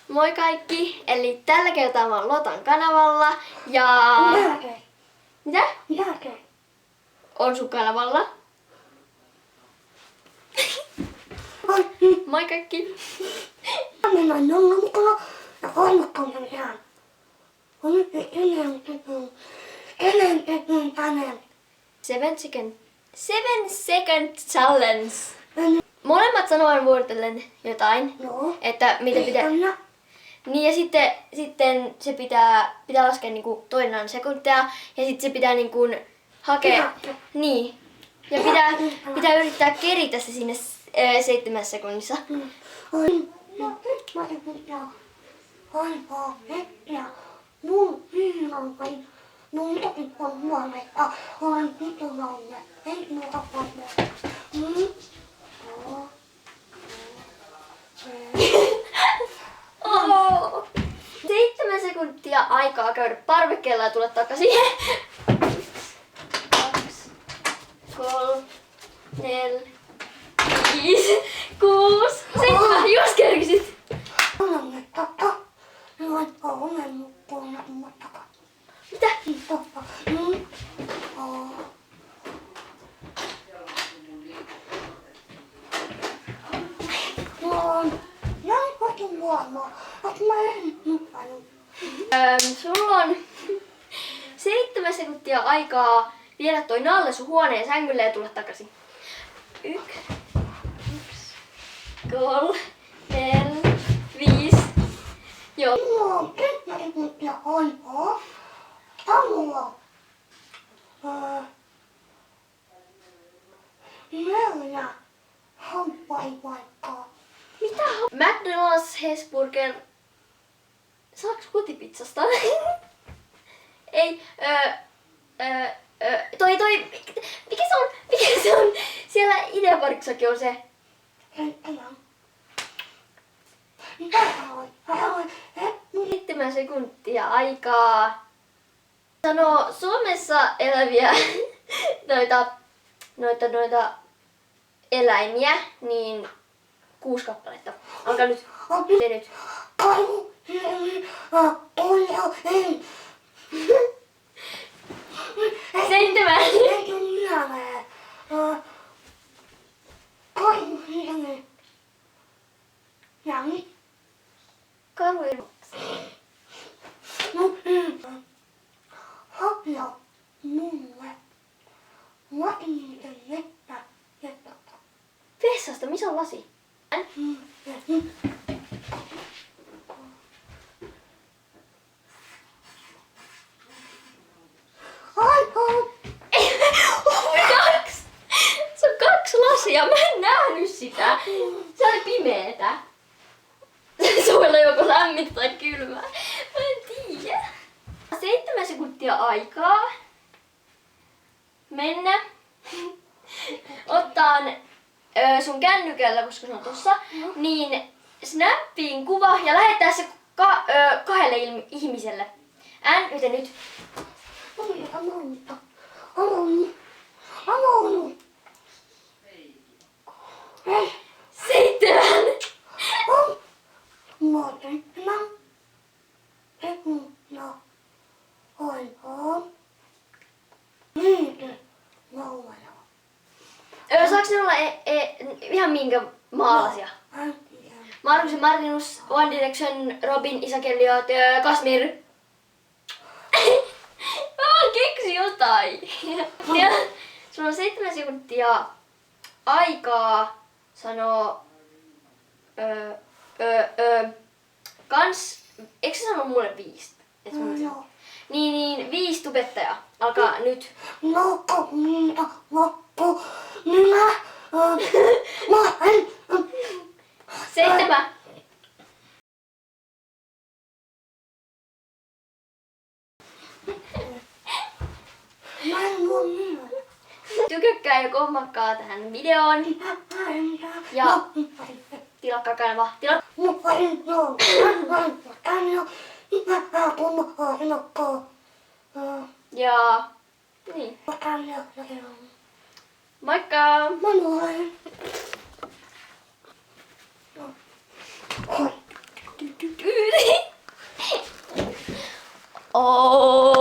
Moi kaikki! Eli tällä kertaa mä oon Lotan kanavalla ja... Mitä? On sun kanavalla. Moi kaikki! Seven second challenge. Molemmat sanotaan vuorotellen jotain, että mitä pitää... Niin ja sitten se pitää laskea niinku toinen sekuntia ja sitten se pitää niinku hakea... Niin. Ja pitää yrittää keritä se sinne 7 sekunnissa. Oh. 7 sekuntia aikaa käydä parvekkeella ja tulla takaisin. 2, 3, 4, 5, 6, 7. Just kerkisit. Mitä? Sulla on 7 sekuntia aikaa viedä toi nalle sun huoneen sängylle ja tulla takaisin. 1, 2, 3, 4, 5. Joo. Mitä? McDonald's Hesburger. Saaks kotipizzasta? Ei, mikä se on? Siellä Ideaparkissakin on se. 7 sekuntia aikaa. Sano Suomessa eläviä noita eläimiä, niin 6 kappaletta. Alkaa nyt. Tee nyt. 7. Karhu. Vessasta, missä on lasi? Se on 2 lasia, mä en nähnyt sitä. Se oli pimeetä. Sulla joko lämmintä tai kylmää. Mä en tiedä. 7 sekuntia aikaa. Mennä. Ottaan sun kännykällä, koska se on tossa, niin snappiin kuva ja lähettää se 2 ihmiselle. Miten nyt? 7. Saaks ne olla ihan minkä maalaisia? Markus ja Martinus, One Direction, Robin, Isaac Elliot, Kasmir. Mä vaan keksin jotain. Ja sulla on 7 sekuntia aikaa sanoa eikö sä sano mulle 5? Joo. Niin 5 tubettajaa. Alkaa nyt. 7. Tykäkkää ja kommakkaa tähän videoon. Ja tilakkaa kanava. Ja niin. Moikka! Moi moi! Du. Oh.